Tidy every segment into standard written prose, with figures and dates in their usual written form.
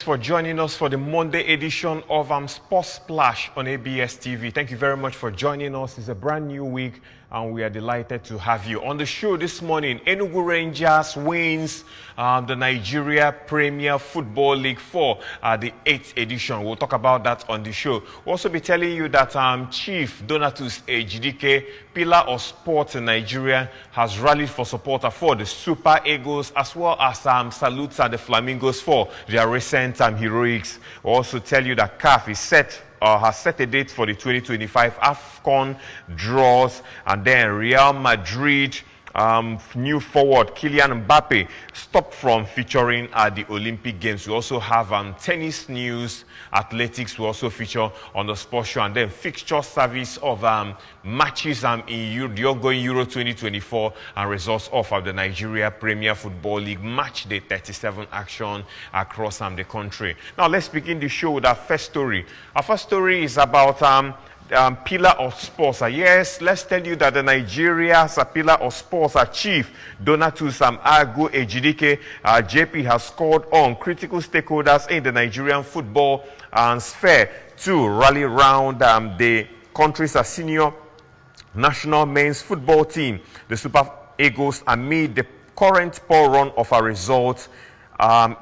for joining us for the Monday edition of Sports Splash on ABS TV. Thank you very much for joining us. It's a brand new week and we are delighted to have you. On the show this morning, Enugu Rangers wins the Nigeria Premier Football League for the 8th edition. We'll talk about that on the show. We'll also be telling you that Chief Donatus Ejidike, pillar of sport in Nigeria, has rallied for support for the Super Eagles as well as salutes at the Flamingos for their recent heroics. We'll also tell you that CAF is has set a date for the 2025 AFCON draws, and then Real Madrid new forward Kylian Mbappe stopped from featuring at the Olympic Games. We also have tennis news, athletics will also feature on the sports show, and then fixture service of matches in the ongoing Euro 2024 and results of the Nigeria Premier Football League Match Day 37 action across the country. Now let's begin the show with our first story. Our first story is about pillar of sports. Yes, let's tell you that the Nigeria's pillar of sports, Chief Donatus Agu Ejidike, JP, has called on critical stakeholders in the Nigerian football sphere to rally around the country's senior national men's football team, the Super Eagles, amid the current poor run of our results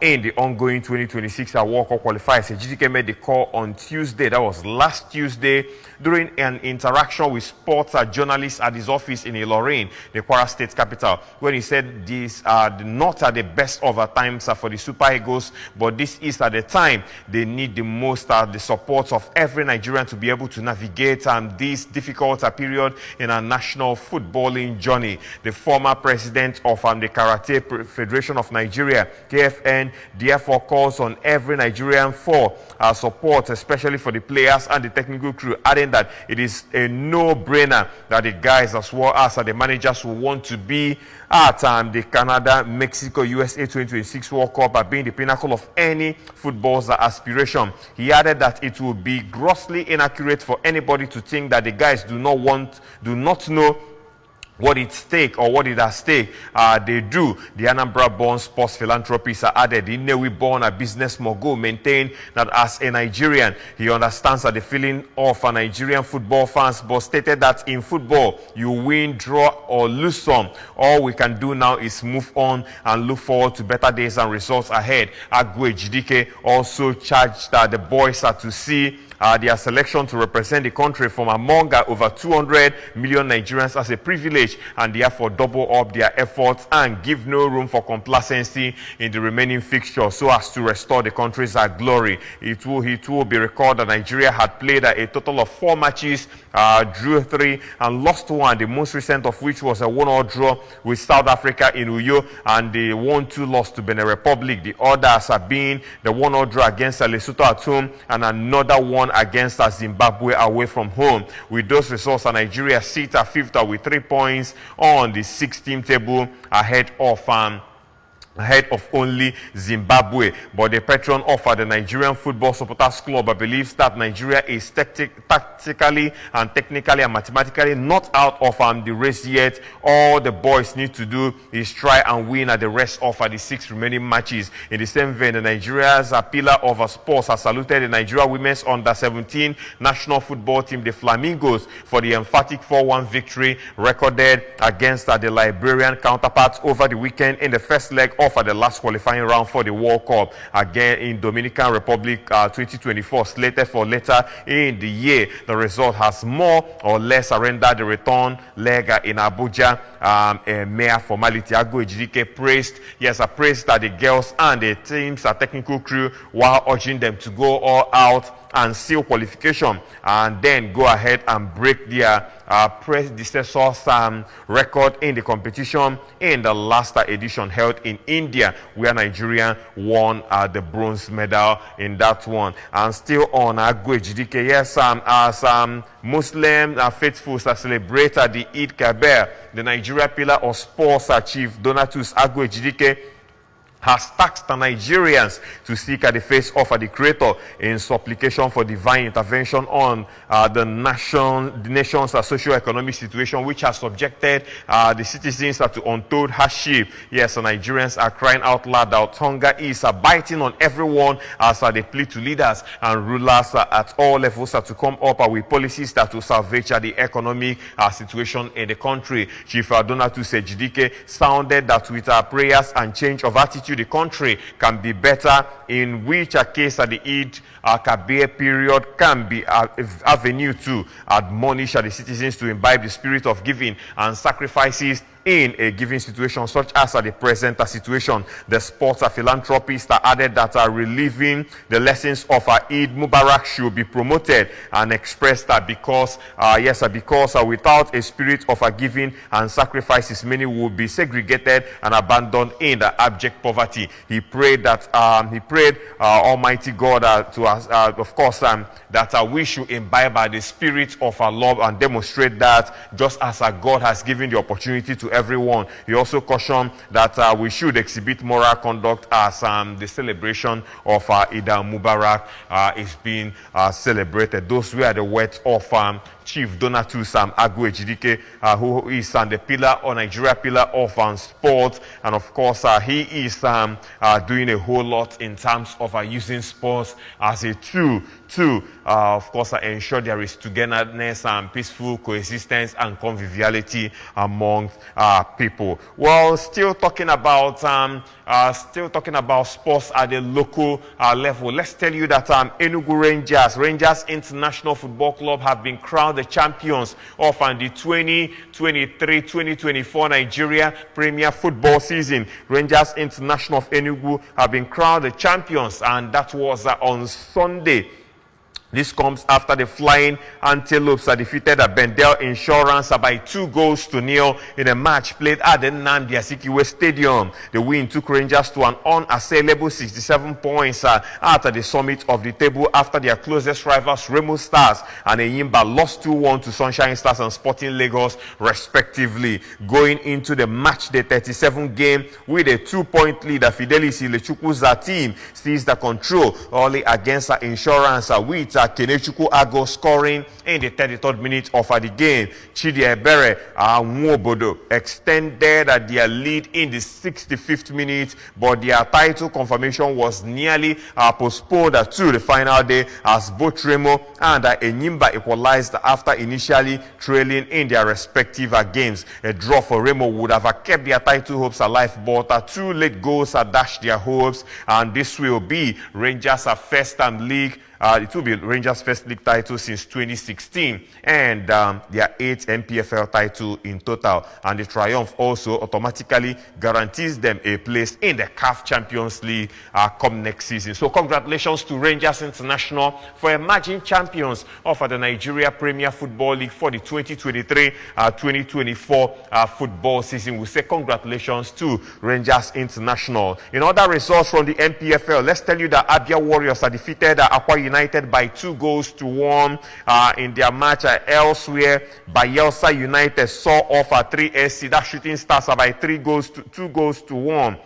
in the ongoing 2026 World Cup qualifiers. Ejidike made the call on Tuesday, that was last Tuesday, during an interaction with sports journalists at his office in Ilorin, the Kwara State capital, when he said these are not at the best of times for the Super Eagles, but this is at the time they need the most the support of every Nigerian to be able to navigate this difficult period in a national footballing journey. The former president of the Karate Federation of Nigeria, KFN, therefore calls on every Nigerian for support, especially for the players and the technical crew, adding that it is a no-brainer that the guys as well as the managers will want to be at the Canada, Mexico, USA 2026 World Cup, being the pinnacle of any football's aspiration. He added that it will be grossly inaccurate for anybody to think that the guys do not know what it's stake or what it at stake. They do. The Anambra-born sports philanthropist added, Inewi-born a business mogul, maintained that as a Nigerian, he understands the feeling of Nigerian football fans, but stated that in football, you win, draw, or lose some. All we can do now is move on and look forward to better days and results ahead. Agu Ejidike also charged the boys to see their selection to represent the country from among over 200 million Nigerians as a privilege, and therefore double up their efforts and give no room for complacency in the remaining fixtures so as to restore the country's glory. It will be recalled that Nigeria had played a total of 4 matches, drew 3 and lost 1, the most recent of which was a 1-1 draw with South Africa in Uyo, and the 1-2 loss to Benin Republic. The others have been the 1-0 draw against Lesotho at home and another one against Zimbabwe away from home. With those results, Nigeria sits at 5th with 3 points on the 6th table, ahead of only Zimbabwe. But the patron of the Nigerian Football Supporters Club believes that Nigeria is tactically and technically and mathematically not out of the race yet. All the boys need to do is try and win at the rest of the 6 remaining matches. In the same vein, the Nigeria's pillar of sports has saluted the Nigeria Women's Under-17 national football team, the Flamingos, for the emphatic 4-1 victory recorded against the Liberian counterparts over the weekend in the first leg of the last qualifying round for the World Cup, again in Dominican Republic 2024, slated for later in the year. The result has more or less rendered the return leg in Abuja a mere formality. Agu Ejidike praised the girls and the team's technical crew while urging them to go all out and seal qualification and then go ahead and break their predecessor's record in the competition in the last edition held in India, where Nigeria won the bronze medal in that one. And still on Agu Ejidike, yes, as Muslim faithfuls celebrated the Eid-el-Kabir, the Nigeria pillar of sports Chief Donatus Agu Ejidike has tasked the Nigerians to seek the face of the Creator in supplication for divine intervention on the nation's socio-economic situation, which has subjected the citizens to untold hardship. Yes, the Nigerians are crying out loud that hunger is biting on everyone as they plead to leaders and rulers at all levels to come up with policies that will salvage the economic situation in the country. Chief Donatus Ejidike sounded that with prayers and change of attitude, the country can be better, in which case the Eid-el-Kabir period can be avenue to admonish the citizens to imbibe the spirit of giving and sacrifices in a given situation, such as the present situation. The sports philanthropist added that relieving the lessons of Eid Mubarak should be promoted and expressed that because without a spirit of giving and sacrifices, many would be segregated and abandoned in the abject poverty. He prayed that Almighty God that we should imbibe the spirit of our love and demonstrate that just as God has given the opportunity to everyone. He also cautioned that we should exhibit moral conduct as the celebration of Eid-el-Mubarak is being celebrated. Those were the words of Chief Donatus Ejidike, who is the pillar or Nigeria pillar of sports, and of course he is doing a whole lot in terms of using sports as a tool to ensure there is togetherness and peaceful coexistence and conviviality among people. Well, still talking about sports at the local level. Let's tell you that Enugu Rangers International Football Club have been crowned the champions of the 2023-2024 Nigeria Premier Football season. Rangers International of Enugu have been crowned the champions, and that was on Sunday. This comes after the Flying Antelopes defeated Bendel Insurance by 2-0 in a match played at the Nnamdi Azikiwe Stadium. The win took Rangers to an unassailable 67 points at the summit of the table after their closest rivals Remo Stars and Enyimba lost 2-1 to Sunshine Stars and Sporting Lagos respectively. Going into the match day 37 game with a 2-point lead, Fidelis Ilechukwu's team seized the control only against Insurance with Kenechukwu Ago scoring in the 33rd minute of the game. Chidi Ebere Nwobodo extended their lead in the 65th minute, but their title confirmation was nearly postponed to the final day as both Remo and Enyimba equalized after initially trailing in their respective games. A draw for Remo would have kept their title hopes alive, but 2 late goals dashed their hopes, and this will be Rangers' first league. It will be Rangers' first league title since 2016 and their 8th NPFL title in total. And the triumph also automatically guarantees them a place in the CAF Champions League come next season. So congratulations to Rangers International for emerging champions of the Nigeria Premier Football League for the 2023-2024 football season. We say congratulations to Rangers International. In other results from the NPFL, let's tell you that Abia Warriors defeated Awka United by 2-1 in their match elsewhere. Bayelsa United saw off 3SC, that Shooting Stars by 2-1.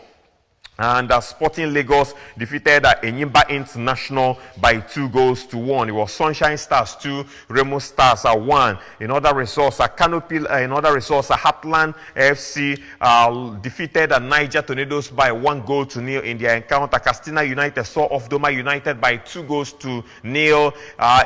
And Sporting Lagos defeated Enyimba International by 2-1. It was Sunshine Stars 2, Remo Stars 1. In other results, Heartland FC defeated Niger Tornadoes by 1-0 in their encounter. Castina United saw off Doma United by 2-0.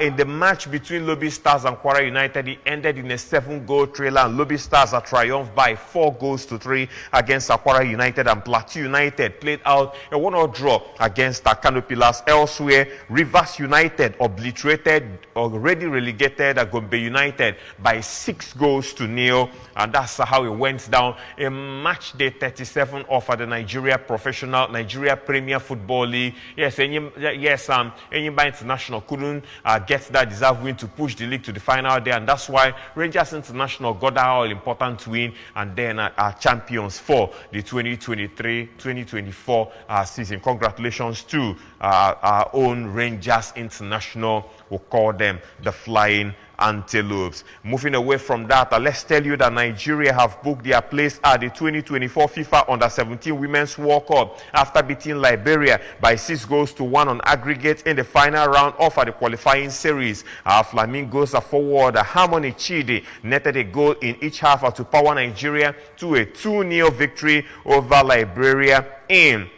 In the match between Lobby Stars and Kwara United, it ended in a 7-goal trailer, and Lobby Stars triumphed by 4-3 against Kwara United, and Plateau United played out a 1-1 draw against Canopilas. Elsewhere, Rivers United obliterated already relegated Gombe United by 6-0, and that's how it went down in match day 37 of the Nigeria Premier Football League. Enyimba International couldn't get that deserved win to push the league to the final day, and that's why Rangers International got that all-important win and then are champions for the 2023-2024 season. Congratulations to our own Rangers International. We'll call them the Flying antelopes. Moving away from that, let's tell you that Nigeria have booked their place at the 2024 FIFA Under-17 Women's World Cup after beating Liberia by 6-1 on aggregate in the final round of the qualifying series. Our Flamingos forward Harmony Chidi netted a goal in each half to power Nigeria to a 2-0 victory over Liberia in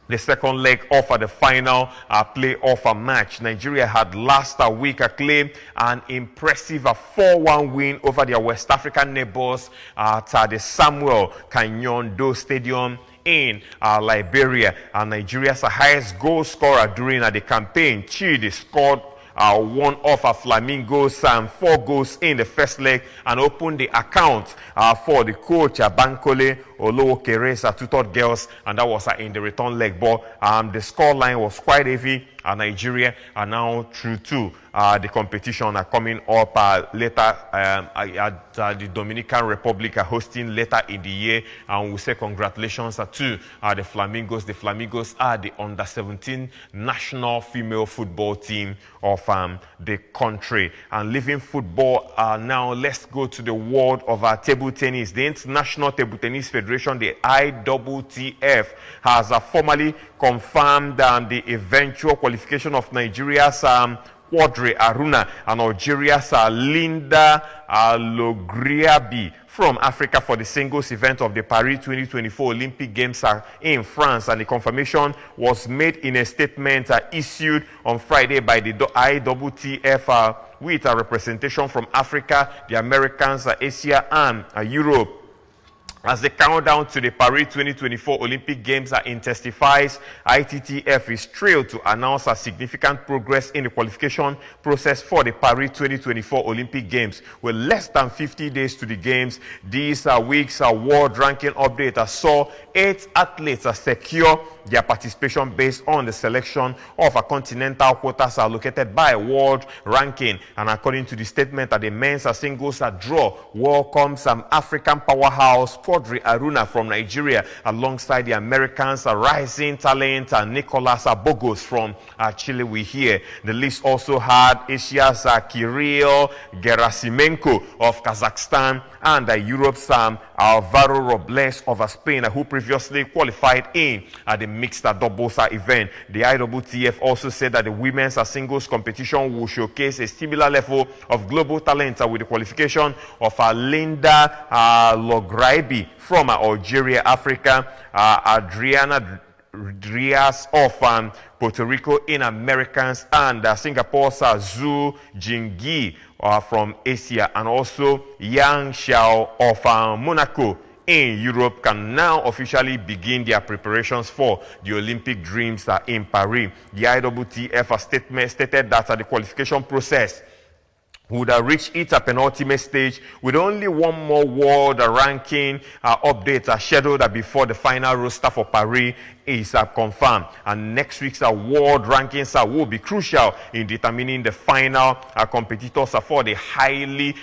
the second leg of the final playoff match. Nigeria had last week claimed an impressive 4-1 win over their West African neighbors at the Samuel Kanyondo Stadium in Liberia. Nigeria's highest goal scorer during the campaign, Chidi, scored one of Flamingos 4 goals in the first leg and opened the account for the coach Bankole Olowokere's tutored girls, and that was in the return leg. But the scoreline was quite heavy. Nigeria are now through to the competition coming up later at the Dominican Republic hosting later in the year, and we say congratulations to the Flamingos. The Flamingos are the under-17 national female football team of the country. And leaving football now, let's go to the world of table tennis. The International Table Tennis Federation, the ITTF, has formally confirmed the eventual qualification of Nigeria's Quadri Aruna and Algeria's Linda Logriabi from Africa for the singles event of the Paris 2024 Olympic Games in France. And the confirmation was made in a statement issued on Friday by the ITTF with a representation from Africa, the Americans, Asia, and Europe. As the countdown to the Paris 2024 Olympic Games intensifies, ITTF is thrilled to announce a significant progress in the qualification process for the Paris 2024 Olympic Games. With less than 50 days to the Games, this week's world ranking update saw 8 athletes secure their participation based on the selection of continental quotas allocated by world ranking. And according to the statement, the men's singles draw welcomes African powerhouse Quadri Aruna from Nigeria alongside the Americans rising talent Nicolas Bogos from Chile. We hear the list also had Asia's Kirill Gerasimenko of Kazakhstan and Europe's Alvaro Robles of Spain, who previously qualified in the mixed doubles event. The ITTF also said that the women's singles competition will showcase a similar level of global talent with the qualification of Linda Lograibi from Algeria, Africa, Adriana Rias of Puerto Rico in Americans, and Singapore's Zhu Jingyi from Asia, and also Yang Xiao of Monaco in Europe can now officially begin their preparations for the Olympic Dreams in Paris. The ITTF statement stated that the qualification process would reach its penultimate stage with only one more world ranking update scheduled before the final roster for Paris is confirmed. And next week's world rankings will be crucial in determining the final competitors for the highly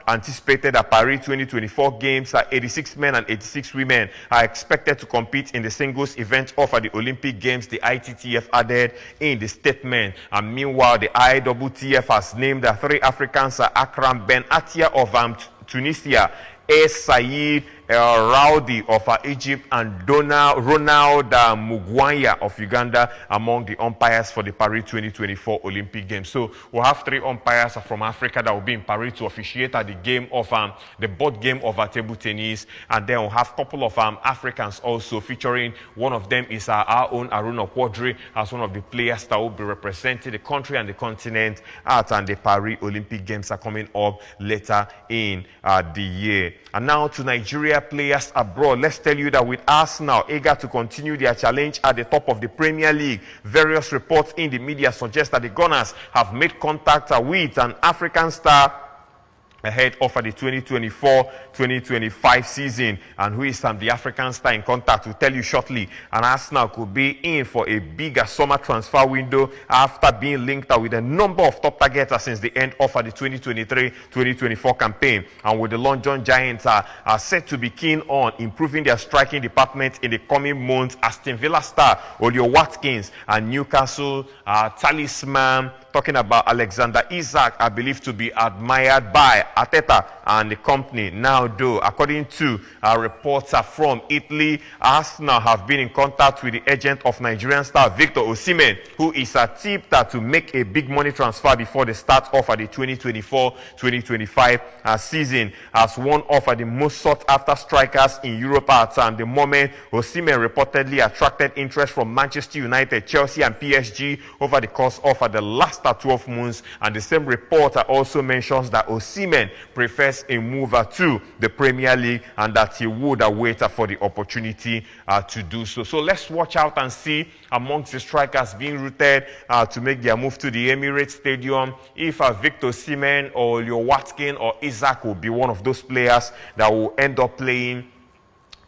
anticipated Paris 2024 Games. 86 men and 86 women are expected to compete in the singles event of the Olympic Games, the ITTF added in the statement. And meanwhile, the ITTF has named 3 Africans, Akram Ben Atia of Tunisia, Said Raudi of Egypt, and Ronald Mugwanya of Uganda among the umpires for the Paris 2024 Olympic Games. So we'll have 3 umpires from Africa that will be in Paris to officiate at the game of the board game of table tennis, and then we'll have a couple of Africans also featuring. One of them is our own Aruna Quadri as one of the players that will be representing the country and the continent at the Paris Olympic Games are coming up later in the year. And now to Nigeria players abroad. Let's tell you that with Arsenal eager to continue their challenge at the top of the Premier League, various reports in the media suggest that the Gunners have made contact with an African star ahead of the 2024-2025 season, and who is the African star in contact, will tell you shortly. And Arsenal could be in for a bigger summer transfer window after being linked with a number of top targets since the end of the 2023-2024 campaign. And with the London Giants are set to be keen on improving their striking department in the coming months, Aston Villa star Olio Watkins and Newcastle talisman, talking about Alexander Isak, are believed to be admired by Arteta and the company. Now, though, according to reports from Italy, Arsenal have been in contact with the agent of Nigerian star Victor Osimhen, who is tipped to make a big money transfer before the start of the 2024-2025 season. As one of the most sought-after strikers in Europe at the moment, Osimhen reportedly attracted interest from Manchester United, Chelsea, and PSG over the course of the last 12 months. And the same report also mentions that Osimhen prefers a move to the Premier League and that he would wait for the opportunity to do so. So let's watch out and see amongst the strikers being rooted to make their move to the Emirates Stadium if Victor Osimhen or Leo Watkins or Isaac will be one of those players that will end up playing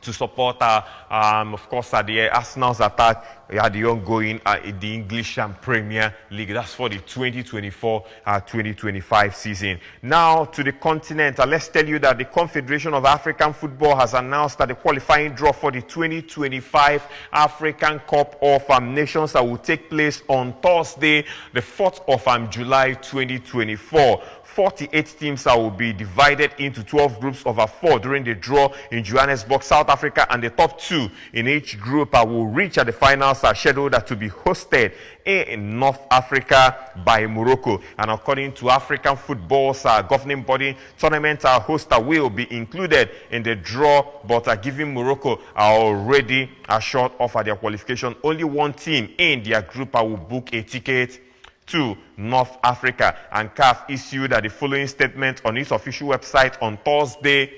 to support, of course, the Arsenal's attack at the ongoing the English Premier League. That's for the 2024-2025 season. Now to the continent, let's tell you that the Confederation of African Football has announced that the qualifying draw for the 2025 African Cup of Nations that will take place on Thursday, the 4th of July 2024. 48 teams will be divided into 12 groups of 4 during the draw in Johannesburg, South Africa, and the top 2 in each group will reach the finals scheduled to be hosted in North Africa by Morocco. And according to African Football's governing body, tournament host will be included in the draw, but given Morocco are already assured of their qualification, only one team in their group will book a ticket to North Africa. And CAF issued the following statement on its official website on Thursday,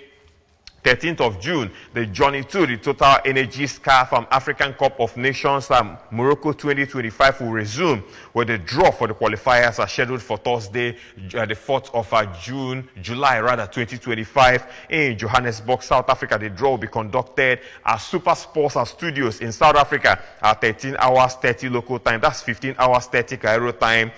13th of June. The journey to the Total Energies CAF African Cup of Nations Morocco 2025 will resume, where the draw for the qualifiers are scheduled for Thursday, the 4th of July 2025 in Johannesburg, South Africa. The draw will be conducted at Super Sports Studios in South Africa at 13 hours 30 local time. That's 15 hours 30 Cairo time,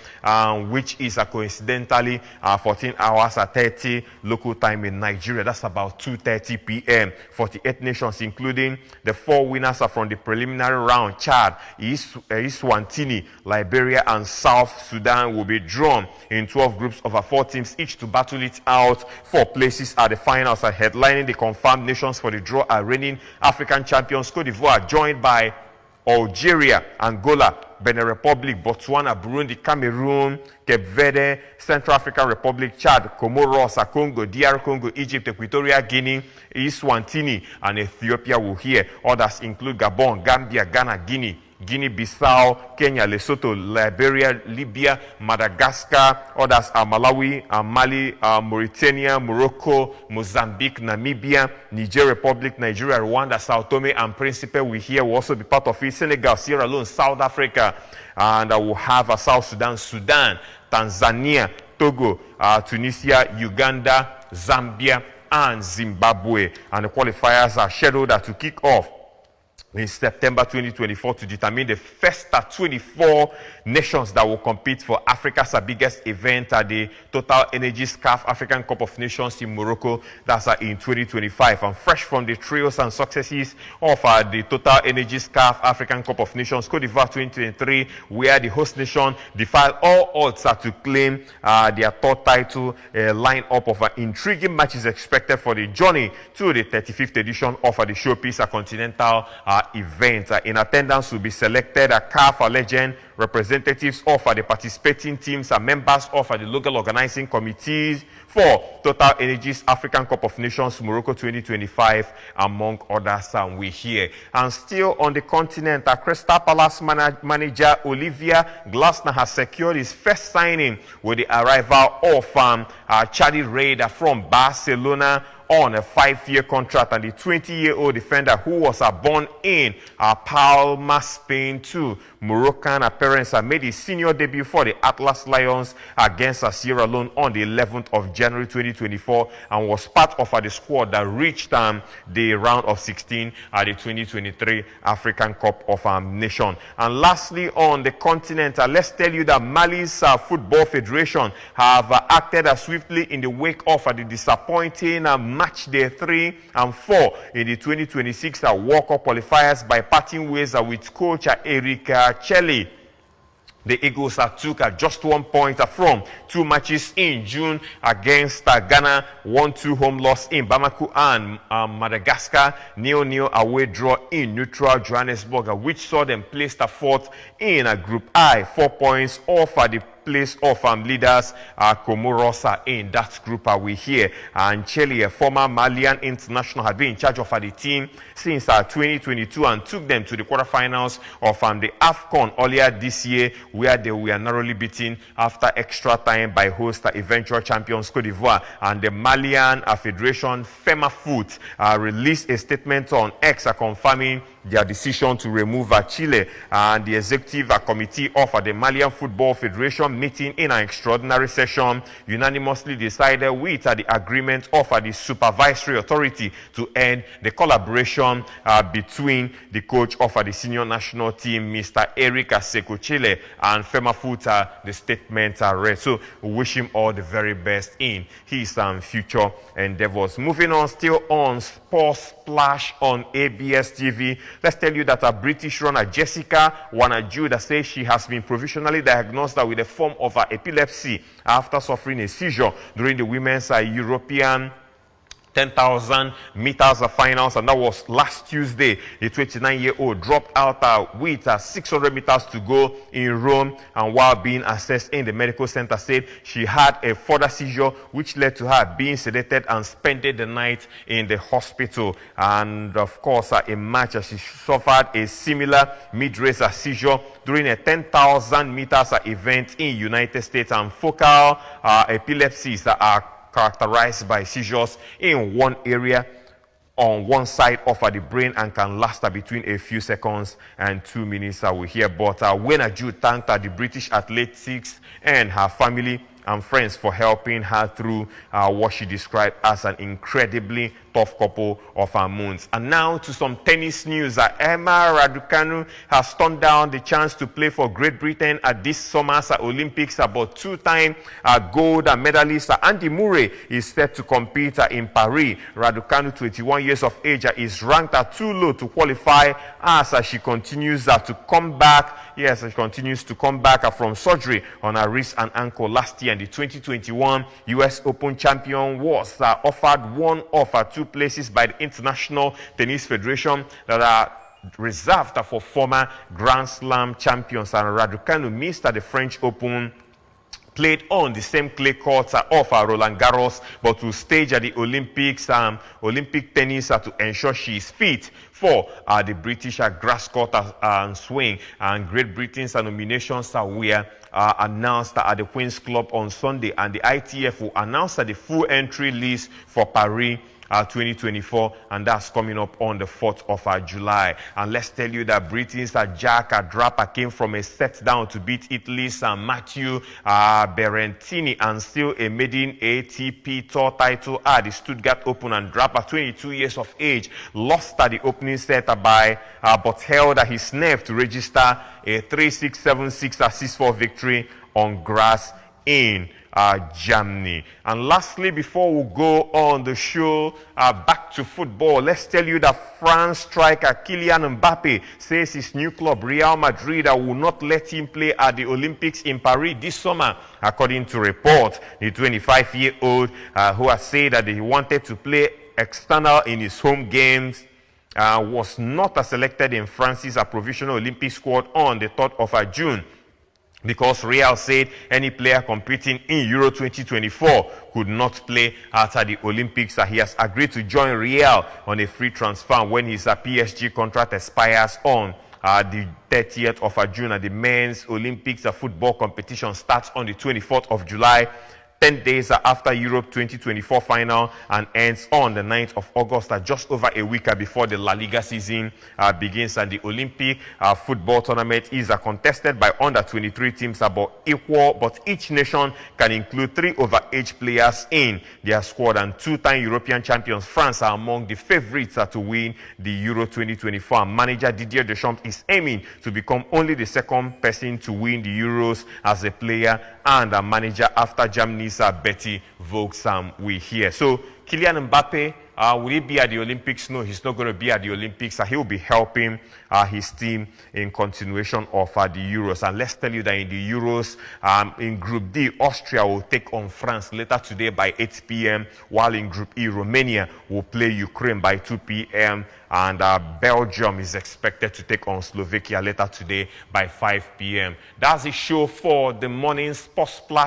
which is coincidentally 14 hours 30 local time in Nigeria. That's about 2:30 p.m. 48 nations, including the 4 winners from the preliminary round, Chad, Eswatini, Liberia, and South Sudan, will be drawn in 12 groups of 4 teams, each to battle it out for places at the finals. Headlining the confirmed nations for the draw are reigning African champions Cote d'Ivoire, joined by Algeria, Angola, Benin Republic, Botswana, Burundi, Cameroon, Cape Verde, Central African Republic, Chad, Comoros, Congo, DR Congo, Egypt, Equatorial Guinea, Eswatini, and Ethiopia will hear. Others include Gabon, Gambia, Ghana, Guinea-Bissau, Kenya, Lesotho, Liberia, Libya, Madagascar. Others are Malawi, Mali, Mauritania, Morocco, Mozambique, Namibia, Niger Republic, Nigeria, Rwanda, Sao Tome and Principe will here will also be part of it. Senegal, Sierra Leone, South Africa, and we'll have South Sudan, Tanzania, Togo, Tunisia, Uganda, Zambia, and Zimbabwe. And the qualifiers are scheduled to kick off in September 2024 to determine the first 24 nations that will compete for Africa's biggest event at the Total Energies CAF African Cup of Nations in Morocco. That's in 2025. And fresh from the trials and successes of the Total Energies CAF African Cup of Nations Cote d'Ivoire 2023, where the host nation defied all odds to claim their third title. A line-up of intriguing matches expected for the journey to the 35th edition of the Showpiece Continental event. In attendance will be selected CAF legend, representatives of the participating teams, and members of the local organizing committees for Total Energies African Cup of Nations Morocco 2025, among others. We hear. And still on the continent, Crystal Palace manager Olivier Glasner has secured his first signing with the arrival of Chadi Reid from Barcelona on a 5-year contract, and the 20-year-old defender who was born in Palma, Spain to Moroccan parents made his senior debut for the Atlas Lions against Sierra Leone on the 11th of January 2024 and was part of the squad that reached the round of 16 at the 2023 African Cup of Nations. And lastly, on the continent, let's tell you that Mali's Football Federation have acted swiftly in the wake of the disappointing match day 3 and 4 in the 2026 World Cup qualifiers by parting ways with coach Erik Chelle. The Eagles took just 1 point from 2 matches in June against Ghana, 1-2 home loss in Bamako, and Madagascar, 0-0 away draw in neutral Johannesburg, which saw them placed fourth in Group I, 4 points off the place of leaders Comoros in that group we here. And Chelle, a former Malian international, had been in charge of the team since 2022 and took them to the quarterfinals of the AFCON earlier this year, where they were narrowly beaten after extra time by host eventual champions Cote d'Ivoire. And the Malian Federation, FEMAFOOT, released a statement on X confirming their decision to remove Chelle. And the executive committee of the Malian Football Federation meeting in an extraordinary session unanimously decided with the agreement of the supervisory authority to end the collaboration between the coach of the senior national team, Mr. Erik Chelle, and FEMAFOOT. The statement read. So we wish him all the very best in his future endeavors. Moving on, still on Sports Splash on ABS TV. Let's tell you that a British runner, Jessica Wanaju, says she has been provisionally diagnosed with a form of epilepsy after suffering a seizure during the women's European 10,000 meters finals, and that was last Tuesday. The 29-year-old dropped out with 600 meters to go in Rome, and while being assessed in the medical center, said she had a further seizure, which led to her being sedated and spending the night in the hospital. And of course, in March, she suffered a similar mid-race seizure during a 10,000 meters event in United States, and focal epilepsies are characterized by seizures in one area on one side of the brain and can last between a few seconds and 2 minutes. We hear, but Wanaju thanked the British athletics and her family and friends for helping her through what she described as an incredibly tough couple of months. And now to some tennis news. Emma Raducanu has turned down the chance to play for Great Britain at this summer's Olympics, but two-time gold medalist Andy Murray is set to compete in Paris. Raducanu, 21 years of age, is ranked too low to qualify as she continues to come back. Yes, she continues to come back from surgery on her wrist and ankle last year. And the 2021 US Open champion was offered one of 2 places by the International Tennis Federation that are reserved for former Grand Slam champions. And Raducanu missed the French Open, played on the same clay court of Roland Garros, but will stage at the Olympics, Olympic tennis to ensure she is fit for the British grass court and swing. And Great Britain's nominations were announced at the Queen's Club on Sunday, and the ITF will announce the full entry list for Paris 2024, and that's coming up on the 4th of July. And let's tell you that Britain's Jack Draper came from a set down to beat Italy's Matteo Berrettini and still a maiden ATP Tour title at the Stuttgart Open. And Draper, 22 years of age, lost at the opening set but held his nerve to register a 3-6, 7-6, 6-4 victory on grass in Germany. And lastly, before we go on the show, back to football, let's tell you that France striker Kylian Mbappe says his new club Real Madrid will not let him play at the Olympics in Paris this summer. According to reports, the 25-year-old who has said that he wanted to play external in his home games was not selected in France's provisional Olympic squad on the 3rd of June. Because Real said any player competing in Euro 2024 could not play at the Olympics. He has agreed to join Real on a free transfer when his PSG contract expires on the 30th of June. The men's Olympics football competition starts on the 24th of July. 10 days after Europe 2024 final and ends on the 9th of August, just over a week before the La Liga season begins. And the Olympic football tournament is contested by under 23 teams about equal, but each nation can include 3 overage players in their squad. And 2-time European champions France are among the favorites to win the Euro 2024. Manager Didier Deschamps is aiming to become only the second person to win the Euros as a player and a manager after Germany's Betty Vogtsam we hear. So Kylian Mbappe, will he be at the Olympics? No, he's not going to be at the Olympics. He will be helping his team in continuation of the Euros. And let's tell you that in the Euros, in Group D, Austria will take on France later today by 8 p.m., while in Group E, Romania will play Ukraine by 2 p.m., and Belgium is expected to take on Slovakia later today by 5 p.m. That's the show for the morning Sports Splash.